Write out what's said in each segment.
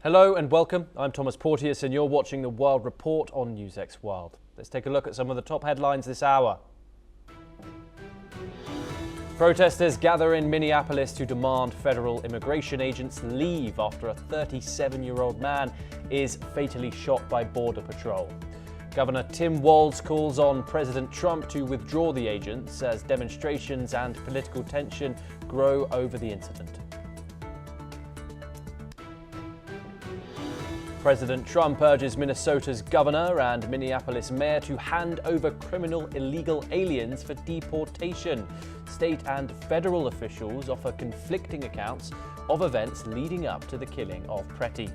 Hello and welcome. I'm Thomas Porteous and you're watching the World Report on NewsX World. Let's take a look at some of the top headlines this hour. Protesters gather in Minneapolis to demand federal immigration agents leave after a 37-year-old man is fatally shot by Border Patrol. Governor Tim Walz calls on President Trump to withdraw the agents as demonstrations and political tension grow over the incident. President Trump urges Minnesota's governor and Minneapolis mayor to hand over criminal illegal aliens for deportation. State and federal officials offer conflicting accounts of events leading up to the killing of Preti.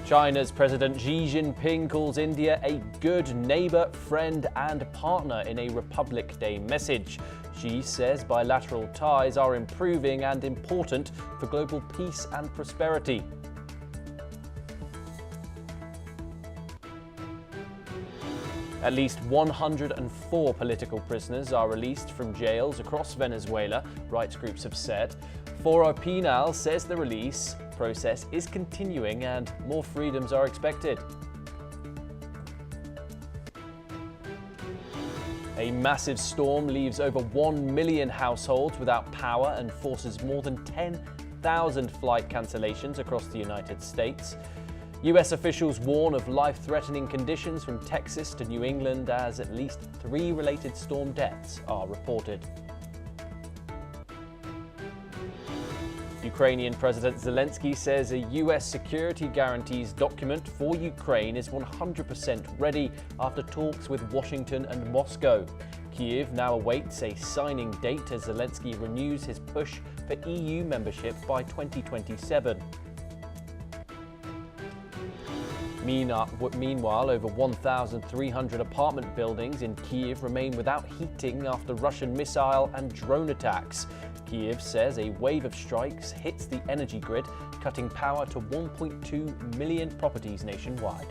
China's President Xi Jinping calls India a good neighbor, friend and partner in a Republic Day message. Xi says bilateral ties are improving and important for global peace and prosperity. At least 104 political prisoners are released from jails across Venezuela, rights groups have said. Foro Penal says the release process is continuing and more freedoms are expected. A massive storm leaves over 1 million households without power and forces more than 10,000 flight cancellations across the United States. US officials warn of life-threatening conditions from Texas to New England as at least 3 related storm deaths are reported. Ukrainian President Zelensky says a US security guarantees document for Ukraine is 100% ready after talks with Washington and Moscow. Kyiv now awaits a signing date as Zelensky renews his push for EU membership by 2027. Meanwhile, over 1,300 apartment buildings in Kyiv remain without heating after Russian missile and drone attacks. Kyiv says a wave of strikes hits the energy grid, cutting power to 1.2 million properties nationwide.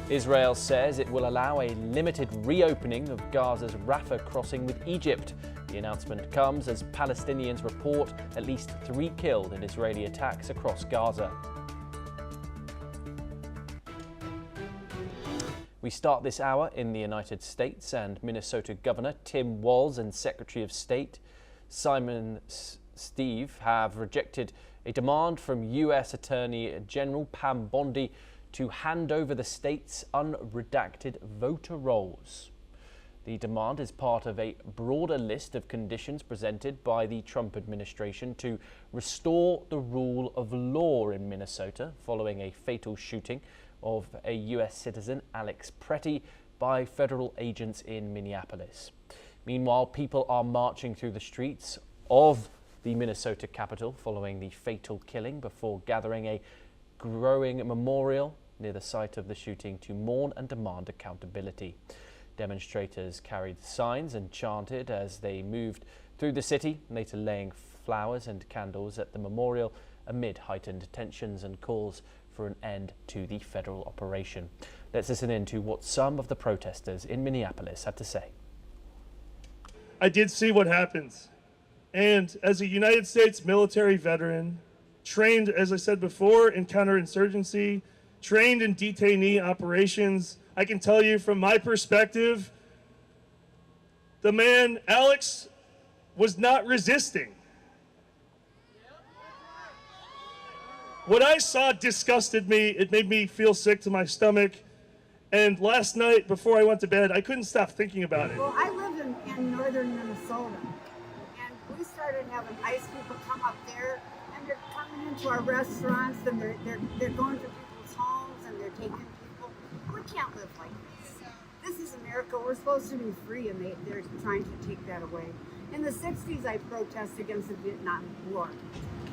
Israel says it will allow a limited reopening of Gaza's Rafah crossing with Egypt. The announcement comes as Palestinians report at least 3 killed in Israeli attacks across Gaza. We start this hour in the United States, and Minnesota Governor Tim Walz and Secretary of State Simon Steve have rejected a demand from U.S. Attorney General Pam Bondi to hand over the state's unredacted voter rolls. The demand is part of a broader list of conditions presented by the Trump administration to restore the rule of law in Minnesota following a fatal shooting of a U.S. citizen, Alex Preti, by federal agents in Minneapolis. Meanwhile, people are marching through the streets of the Minnesota Capitol following the fatal killing before gathering a growing memorial near the site of the shooting to mourn and demand accountability. Demonstrators carried signs and chanted as they moved through the city, later laying flowers and candles at the memorial amid heightened tensions and calls for an end to the federal operation. Let's listen in to what some of the protesters in Minneapolis had to say. I did see what happens. And as a United States military veteran, trained, as I said before, in counterinsurgency, trained in detainee operations, I can tell you from my perspective, the man, Alex, was not resisting. What I saw disgusted me. It made me feel sick to my stomach. And last night, before I went to bed, I couldn't stop thinking about it. Well, I live in northern Minnesota, and we started having ICE people come up there, and they're coming into our restaurants, and they're going to people's homes, and they're taking people. We can't live like this. This is America. We're supposed to be free, and they're trying to take that away. In the 60s, I protested against the Vietnam War,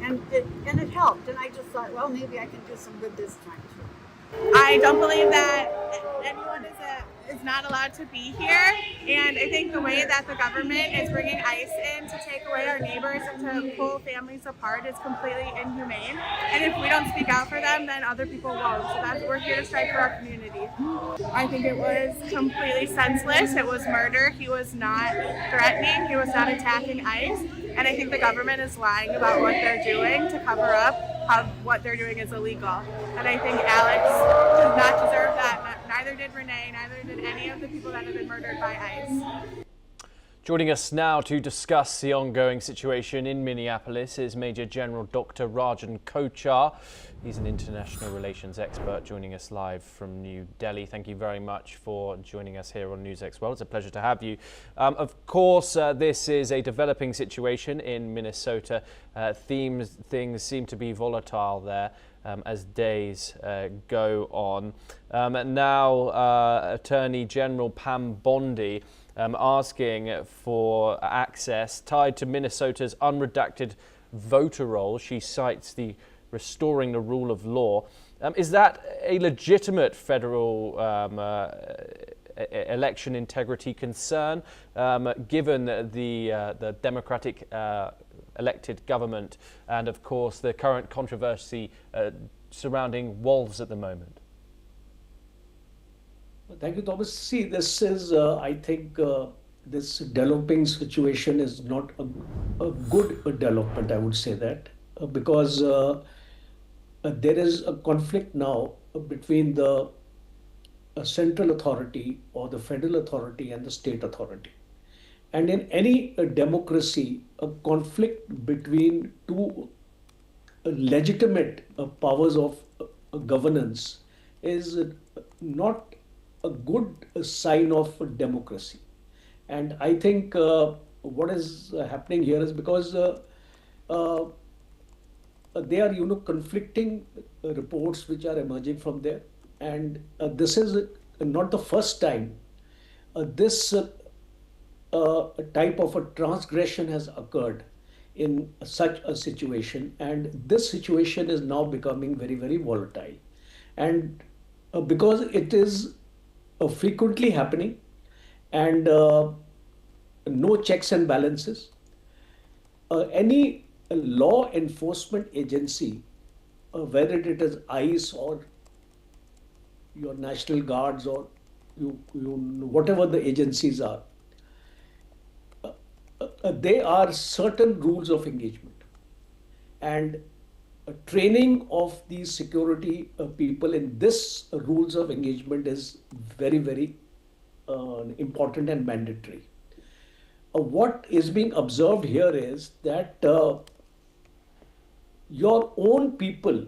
and it helped. And I just thought, well, maybe I can do some good this time too. I don't believe that anyone is not allowed to be here. And I think the way that the government is bringing ICE in to take away our neighbors and to pull families apart is completely inhumane. And if we don't speak out for them, then other people won't. So we're here to strike for our community. I think it was completely senseless. It was murder. He was not threatening. He was not attacking ICE. And I think the government is lying about what they're doing to cover up how what they're doing is illegal. And I think Alex does not deserve that. Neither did Renee. Neither did any of the people that have been murdered by ICE. Joining us now to discuss the ongoing situation in Minneapolis is Major General Dr. Rajan Kochar. He's an international relations expert joining us live from New Delhi. Thank you very much for joining us here on NewsX. Well, it's a pleasure to have you. Of course, this is a developing situation in Minnesota. Things seem to be volatile there as days go on. Now, Attorney General Pam Bondi asking for access tied to Minnesota's unredacted voter roll. She cites the restoring the rule of law. Is that a legitimate federal election integrity concern, given the Democratic elected government and, of course, the current controversy surrounding wolves at the moment? Thank you, Thomas. See, this is, I think, this developing situation is not a good development, I would say that, because there is a conflict now between the central authority or the federal authority and the state authority. And in any democracy, a conflict between two legitimate powers of governance is not a good sign of democracy. And I think what is happening here is because there are, conflicting reports which are emerging from there. And this is not the first time this type of a transgression has occurred in such a situation. And this situation is now becoming very, very volatile. And because it is frequently happening and no checks and balances, any law enforcement agency, whether it is ICE or your National Guards or whatever the agencies are, there are certain rules of engagement. And training of these security people in this rules of engagement is very, very important and mandatory. What is being observed here is that your own people,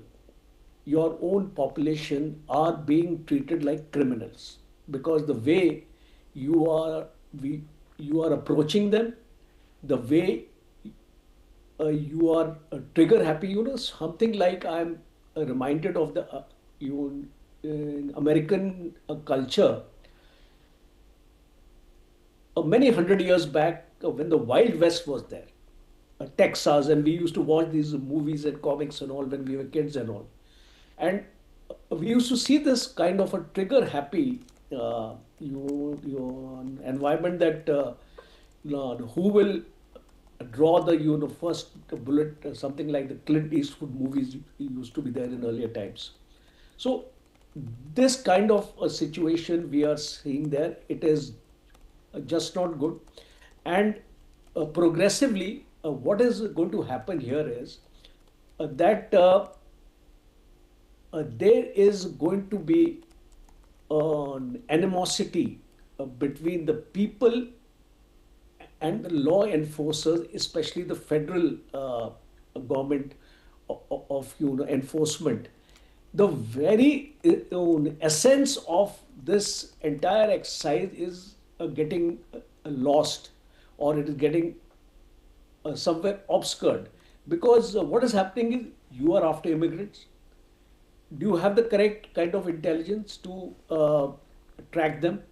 your own population are being treated like criminals because the way you are approaching them, the way you are trigger happy, something like I'm reminded of the in American culture many 100 years back when the Wild West was there, Texas, and we used to watch these movies and comics and all when we were kids and all. And we used to see this kind of a trigger happy environment that who will draw the first bullet, something like the Clint Eastwood movies used to be there in earlier times. So this kind of a situation we are seeing there, it is just not good. And progressively, what is going to happen here is that there is going to be an animosity between the people and the law enforcers, especially the federal government of enforcement. The very essence of this entire exercise is getting lost, or it is getting somewhere obscured, because what is happening is you are after immigrants. Do you have the correct kind of intelligence to track them?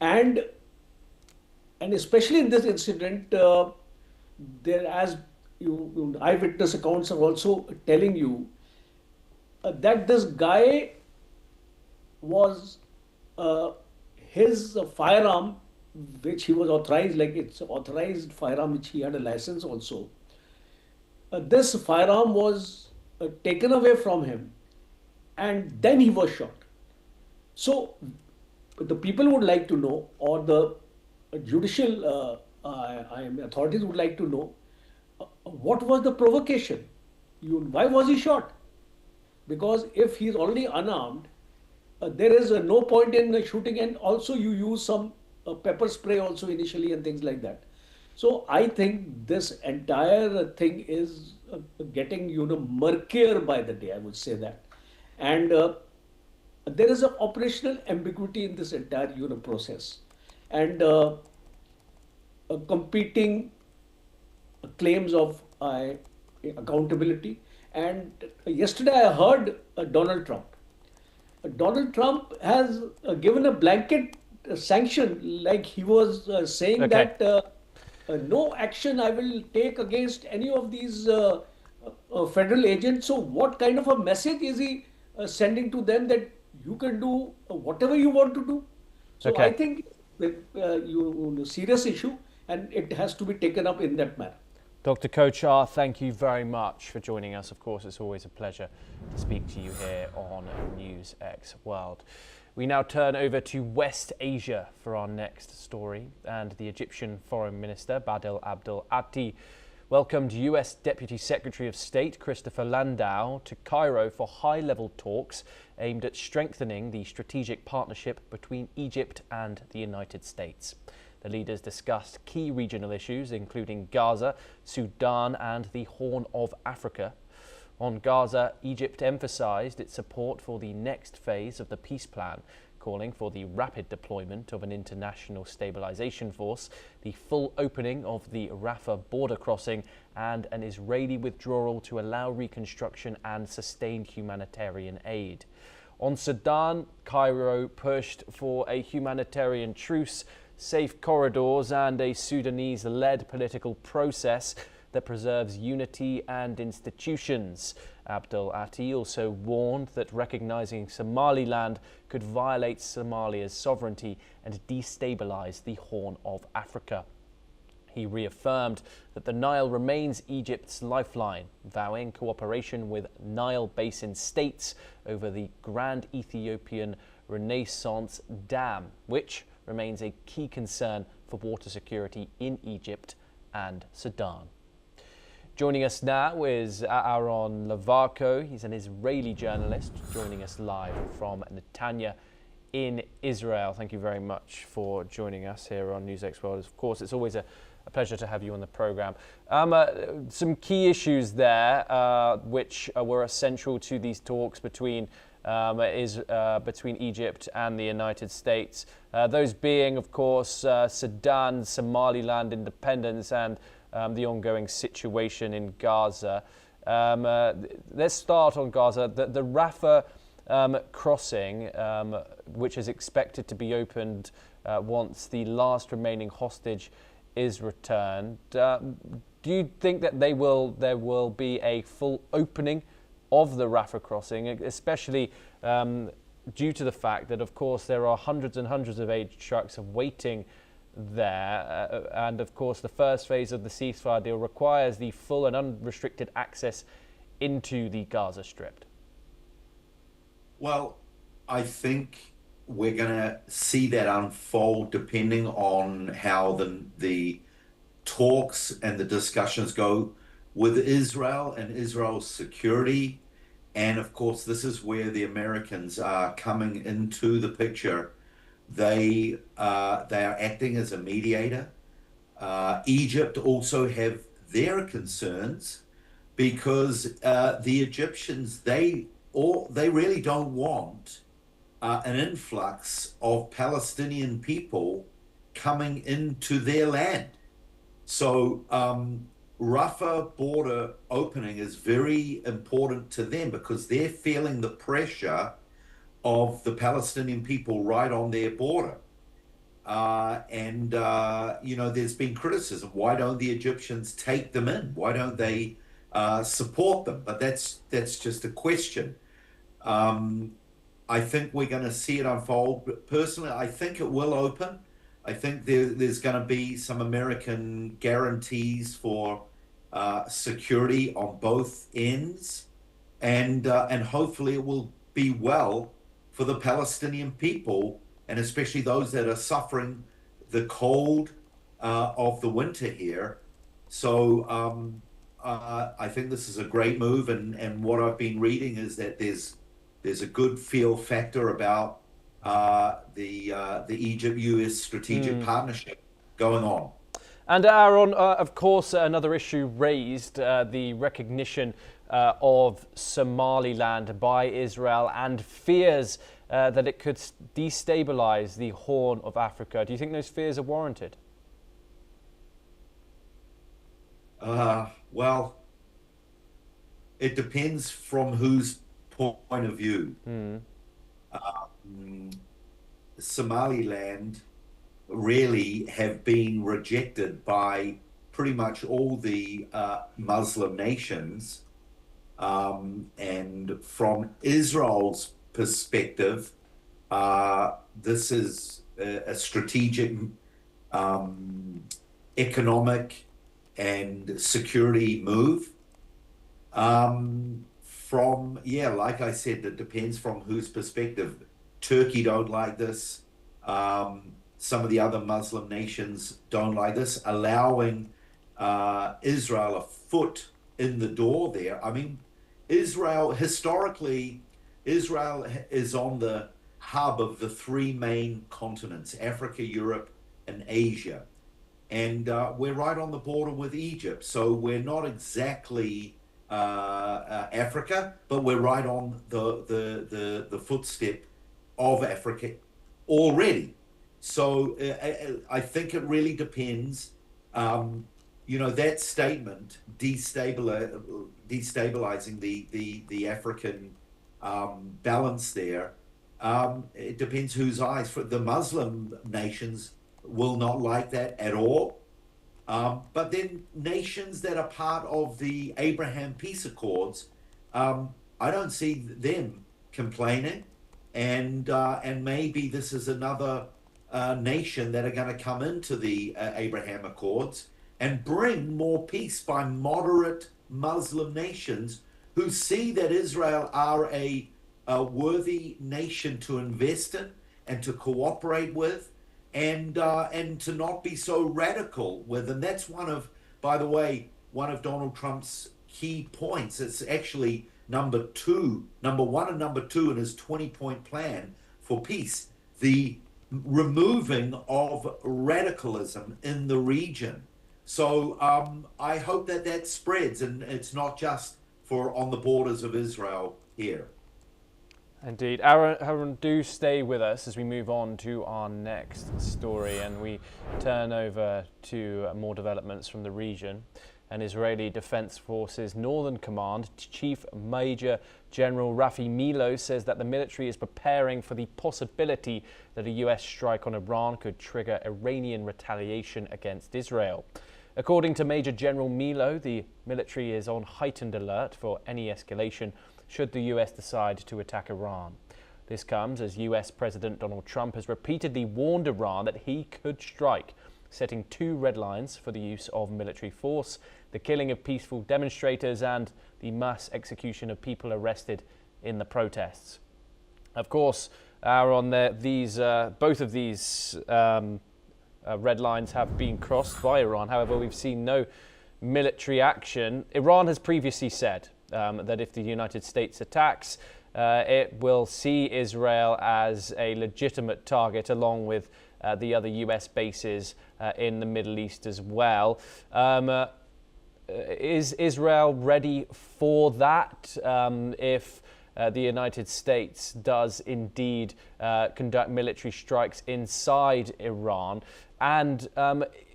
And especially in this incident, there, as eyewitness accounts are also telling you, that this guy was uh, his firearm, which he was authorized, like it's authorized firearm, which he had a license also, this firearm was taken away from him and then he was shot. So the people would like to know, or the judicial authorities would like to know, what was the provocation? Why was he shot? Because if he's already unarmed, there is no point in shooting, and also you use some pepper spray also initially and things like that. So I think this entire thing is getting murkier by the day, I would say that. And there is an operational ambiguity in this entire process, and competing claims of accountability. And yesterday I heard Donald Trump. Donald Trump has given a blanket sanction, like he was saying Okay. that no action I will take against any of these federal agents. So, what kind of a message is he sending to them, that you can do whatever you want to do? So, Okay. I think serious issue, and it has to be taken up in that manner. Dr. Kochar, thank you very much for joining us. Of course, it's always a pleasure to speak to you here on NewsX World. We now turn over to West Asia for our next story, and the Egyptian Foreign Minister Badr Abdel Atti welcomed US Deputy Secretary of State Christopher Landau to Cairo for high-level talks aimed at strengthening the strategic partnership between Egypt and the United States. The leaders discussed key regional issues, including Gaza, Sudan, and the Horn of Africa. On Gaza, Egypt emphasized its support for the next phase of the peace plan, calling for the rapid deployment of an international stabilization force, the full opening of the Rafah border crossing, and an Israeli withdrawal to allow reconstruction and sustained humanitarian aid. On Sudan, Cairo pushed for a humanitarian truce, safe corridors, and a Sudanese-led political process that preserves unity and institutions. Abdel Atti also warned that recognizing Somaliland could violate Somalia's sovereignty and destabilize the Horn of Africa. He reaffirmed that the Nile remains Egypt's lifeline, vowing cooperation with Nile Basin states over the Grand Ethiopian Renaissance Dam, which remains a key concern for water security in Egypt and Sudan. Joining us now is Aaron Lavarco. He's an Israeli journalist joining us live from Netanya in Israel. Thank you very much for joining us here on NewsX World. Of course, it's always a pleasure to have you on the program. Some key issues there which were essential to these talks between Egypt and the United States. Those being, of course, Sudan, Somaliland independence, and the ongoing situation in Gaza. Let's start on Gaza. The Rafah crossing, which is expected to be opened once the last remaining hostage is returned. Do you think that there will be a full opening of the Rafah crossing, especially due to the fact that, of course, there are hundreds and hundreds of aid trucks waiting there, and of course the first phase of the ceasefire deal requires the full and unrestricted access into the Gaza Strip? Well, I think we're going to see that unfold depending on how the talks and the discussions go with Israel and Israel's security. And of course, this is where the Americans are coming into the picture. They are acting as a mediator. Egypt also have their concerns because the Egyptians, they really don't want an influx of Palestinian people coming into their land. So Rafah border opening is very important to them because they're feeling the pressure of the Palestinian people right on their border. There's been criticism. Why don't the Egyptians take them in? Why don't they support them? But that's just a question. I think we're going to see it unfold. But personally, I think it will open. I think there's going to be some American guarantees for security on both ends, and hopefully it will be well for the Palestinian people, and especially those that are suffering the cold of the winter here. So I think this is a great move, and what I've been reading is that there's a good feel factor about the Egypt-US strategic partnership going on. And Aaron, of course, another issue raised, the recognition of Somaliland by Israel and fears that it could destabilize the Horn of Africa. Do you think those fears are warranted? Well, it depends from whose point of view. Somaliland really have been rejected by pretty much all the Muslim nations. And from Israel's perspective, this is a strategic, economic, and security move. Like I said, it depends from whose perspective. Turkey don't like this. Some of the other Muslim nations don't like this, allowing Israel a foot in the door there. I mean, historically, Israel is on the hub of the three main continents, Africa, Europe, and Asia. And we're right on the border with Egypt. So we're not exactly Africa, but we're right on the footstep of Africa already. So I think it really depends. That statement, destabilizing the African balance there, it depends whose eyes. For the Muslim nations will not like that at all. But then nations that are part of the Abraham Peace Accords, I don't see them complaining. And maybe this is another nation that are going to come into the Abraham Accords and bring more peace by moderate Muslim nations who see that Israel are a worthy nation to invest in and to cooperate with, and to not be so radical with. And that's by the way, one of Donald Trump's key points. It's actually number one and number two in his 20-point plan for peace, the removing of radicalism in the region. So I hope that spreads, and it's not just for on the borders of Israel here. Indeed. Aaron, do stay with us as we move on to our next story, and we turn over to more developments from the region. And Israeli Defense Forces Northern Command Chief Major General Rafi Milo says that the military is preparing for the possibility that a US strike on Iran could trigger Iranian retaliation against Israel. According to Major General Milo, the military is on heightened alert for any escalation should the US decide to attack Iran. This comes as US President Donald Trump has repeatedly warned Iran that he could strike, setting two red lines for the use of military force, the killing of peaceful demonstrators and the mass execution of people arrested in the protests. Of course, both of these red lines have been crossed by Iran. However, we've seen no military action. Iran has previously said that if the United States attacks, it will see Israel as a legitimate target along with the other US bases in the Middle East as well. Is Israel ready for that if the United States does indeed conduct military strikes inside Iran? And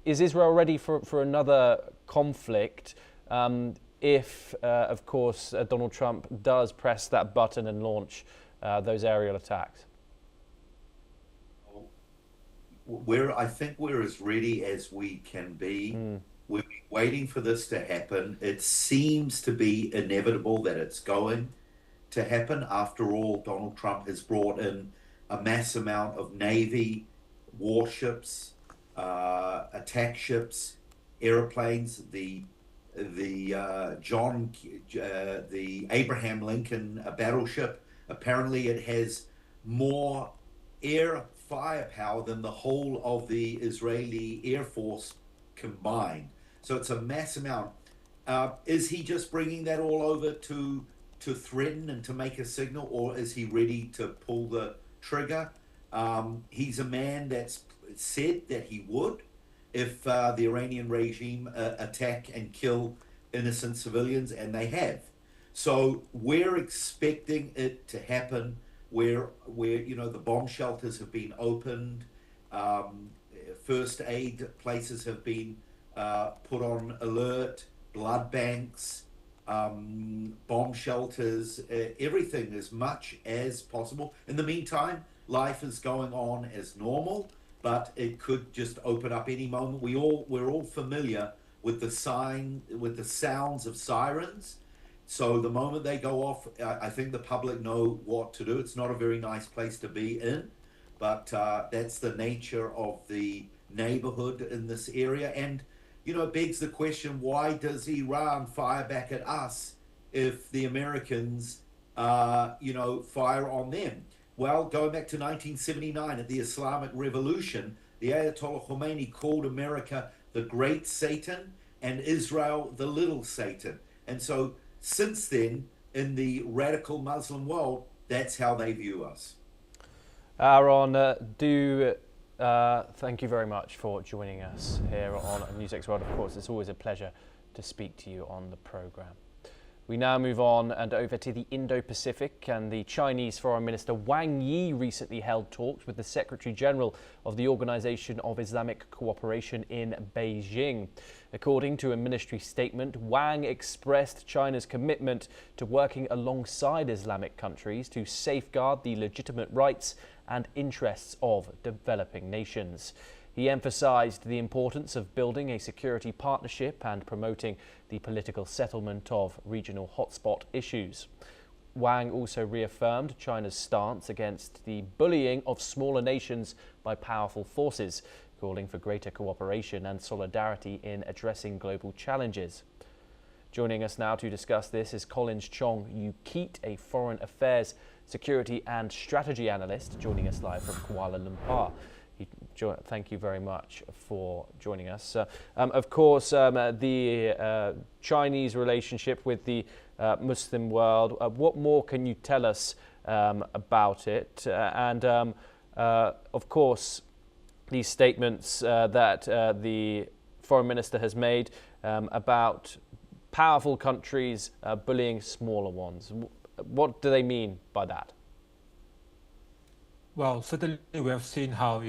is Israel ready for another conflict if, of course, Donald Trump does press that button and launch those aerial attacks? I think we're as ready as we can be. We've been waiting for this to happen. It seems to be inevitable that it's going. to happen. After all, Donald Trump has brought in a mass amount of Navy warships, attack ships, airplanes, the Abraham Lincoln battleship. Apparently, it has more air firepower than the whole of the Israeli Air Force combined. So it's a mass amount. Is he just bringing that all over to threaten and to make a signal, or is he ready to pull the trigger? He's a man that's said that he would if the Iranian regime attack and kill innocent civilians, and they have. So we're expecting it to happen where the bomb shelters have been opened, first aid places have been put on alert, blood banks, bomb shelters, everything as much as possible. In the meantime, life is going on as normal, but it could just open up any moment. We're all familiar with the sounds of sirens. So the moment they go off, I think the public know what to do. It's not a very nice place to be in, but that's the nature of the neighborhood in this area. And, it begs the question, why does Iran fire back at us if the Americans, fire on them? Well, going back to 1979 at the Islamic Revolution, the Ayatollah Khomeini called America the Great Satan and Israel the Little Satan. And so since then, in the radical Muslim world, that's how they view us. Aaron, thank you very much for joining us here on NewsX World. Of course, it's always a pleasure to speak to you on the programme. We now move on and over to the Indo-Pacific, and the Chinese Foreign Minister Wang Yi recently held talks with the Secretary General of the Organization of Islamic Cooperation in Beijing. According to a ministry statement, Wang expressed China's commitment to working alongside Islamic countries to safeguard the legitimate rights and interests of developing nations. He emphasized the importance of building a security partnership and promoting the political settlement of regional hotspot issues. Wang also reaffirmed China's stance against the bullying of smaller nations by powerful forces, calling for greater cooperation and solidarity in addressing global challenges. Joining us now to discuss this is Collins Chong-Yu-Keat, a foreign affairs, security and strategy analyst, joining us live from Kuala Lumpur. Thank you very much for joining us. Of course, the Chinese relationship with the Muslim world, what more can you tell us about it? Of course, these statements that the foreign minister has made about powerful countries bullying smaller ones. What do they mean by that? Well, certainly we have seen how,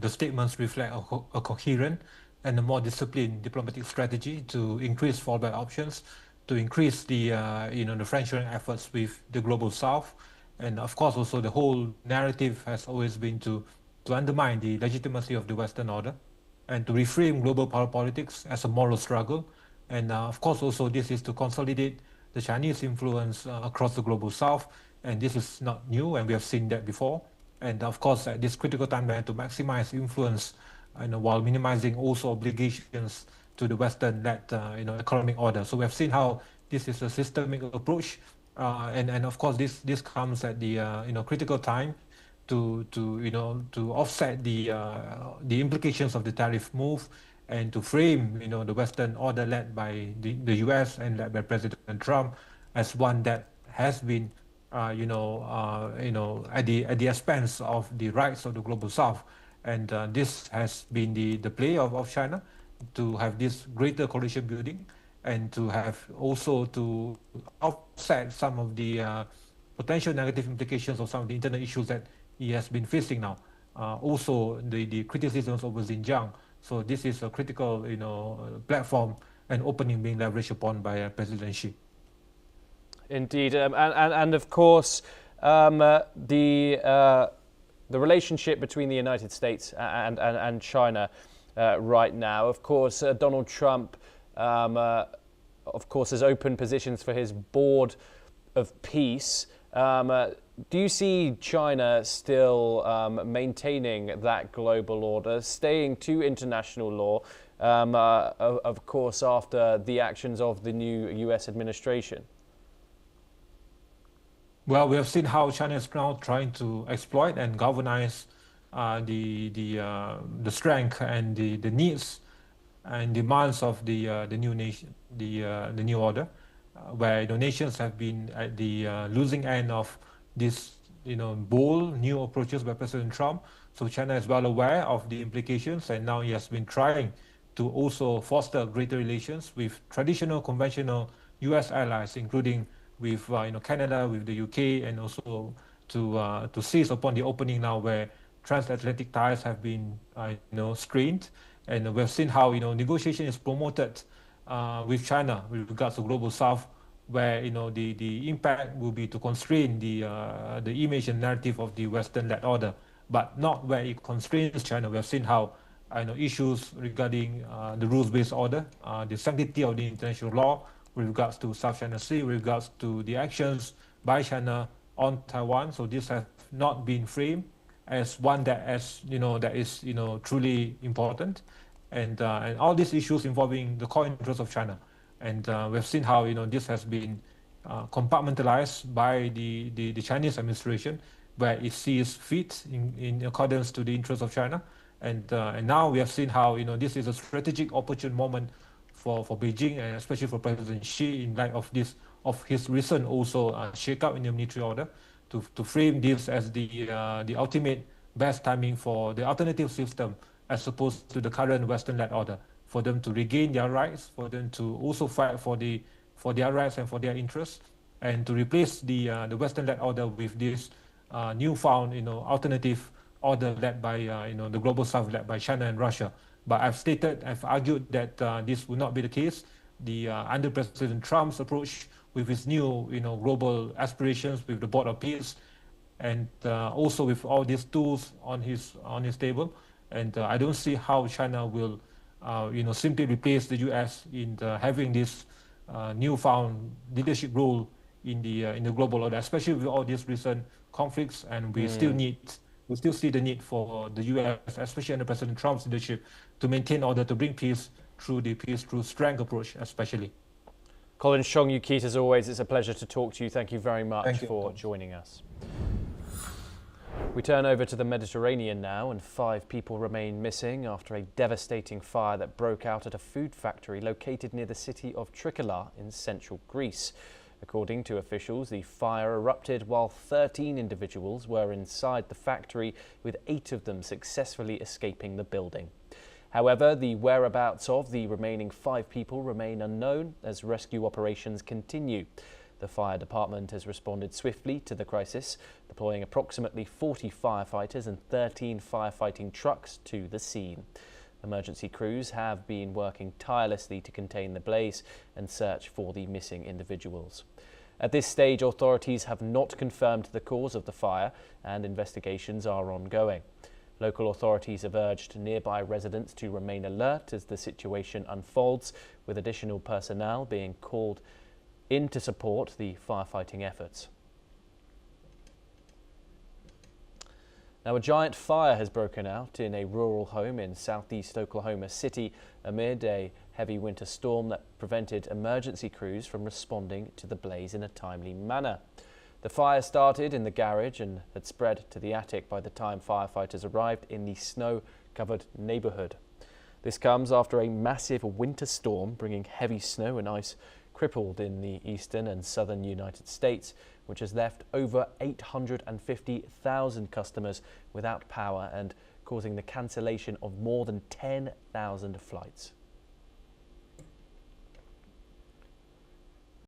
the statements reflect a coherent and a more disciplined diplomatic strategy to increase fallback options, to increase the, the friend-sharing efforts with the global south. And of course, also the whole narrative has always been to undermine the legitimacy of the Western order and to reframe global power politics as a moral struggle. And of course, also this is to consolidate the Chinese influence across the global south. And this is not new, and we have seen that before. And of course, at this critical time, we have to maximize influence, while minimizing also obligations to the Western-led, economic order. So we have seen how this is a systemic approach, and of course, this comes at the critical time to offset the implications of the tariff move and to frame the Western order led by the U.S. and led by President Trump as one that has been at the expense of the rights of the global south. And this has been the play of China to have this greater coalition building and to have also to offset some of the potential negative implications of some of the internal issues that he has been facing now. Also the criticisms over Xinjiang. So this is a critical platform and opening being leveraged upon by President Xi. Indeed, and of course, the relationship between the United States and China right now. Of course, Donald Trump, of course, has opened positions for his board of peace. Do you see China still maintaining that global order, staying to international law, of course, after the actions of the new US administration? Well, we have seen how China is now trying to exploit and galvanize the strength and the needs and demands of the new nation, the new order, where nations have been at the losing end of this bold new approaches by President Trump. So China is well aware of the implications, and now he has been trying to also foster greater relations with traditional, conventional U.S. allies, including with Canada, with the UK, and also to seize upon the opening now where transatlantic ties have been strained, and we've seen how negotiation is promoted with China with regards to global South, where the impact will be to constrain the image and narrative of the Western-led order, but not where it constrains China. We have seen how issues regarding the rules-based order, the sanctity of the international law with regards to South China Sea, with regards to the actions by China on Taiwan. So this has not been framed as one that is truly important, and all these issues involving the core interests of China. And we've seen how this has been compartmentalized by the Chinese administration, where it sees fit in accordance to the interests of China. And now we have seen how this is a strategic opportune moment for Beijing, and especially for President Xi, in light of his recent also shake-up in the military order, to frame this as the ultimate best timing for the alternative system as opposed to the current Western-led order, for them to regain their rights, for them to also fight for their rights and for their interests, and to replace the Western-led order with this newfound alternative order led by the global South, led by China and Russia. But I've argued that this will not be the case. Under President Trump's approach, with his new global aspirations, with the Board of Peace, and also with all these tools on his table, and I don't see how China will simply replace the U.S. in having this newfound leadership role in the global order, especially with all these recent conflicts. And we still see the need for the U.S., especially under President Trump's leadership, to maintain order, to bring peace through the peace through strength approach, especially. Colin Shong-Yu-Keat, as always, it's a pleasure to talk to you. Thank you very much for joining us. We turn over to the Mediterranean now, and 5 people remain missing after a devastating fire that broke out at a food factory located near the city of Trikala in central Greece. According to officials, the fire erupted while 13 individuals were inside the factory, with 8 of them successfully escaping the building. However, the whereabouts of the remaining 5 people remain unknown as rescue operations continue. The fire department has responded swiftly to the crisis, deploying approximately 40 firefighters and 13 firefighting trucks to the scene. Emergency crews have been working tirelessly to contain the blaze and search for the missing individuals. At this stage, authorities have not confirmed the cause of the fire, and investigations are ongoing. Local authorities have urged nearby residents to remain alert as the situation unfolds, with additional personnel being called in to support the firefighting efforts. Now, a giant fire has broken out in a rural home in southeast Oklahoma City amid a heavy winter storm that prevented emergency crews from responding to the blaze in a timely manner. The fire started in the garage and had spread to the attic by the time firefighters arrived in the snow-covered neighborhood. This comes after a massive winter storm bringing heavy snow and ice crippled in the eastern and southern United States, which has left over 850,000 customers without power and causing the cancellation of more than 10,000 flights.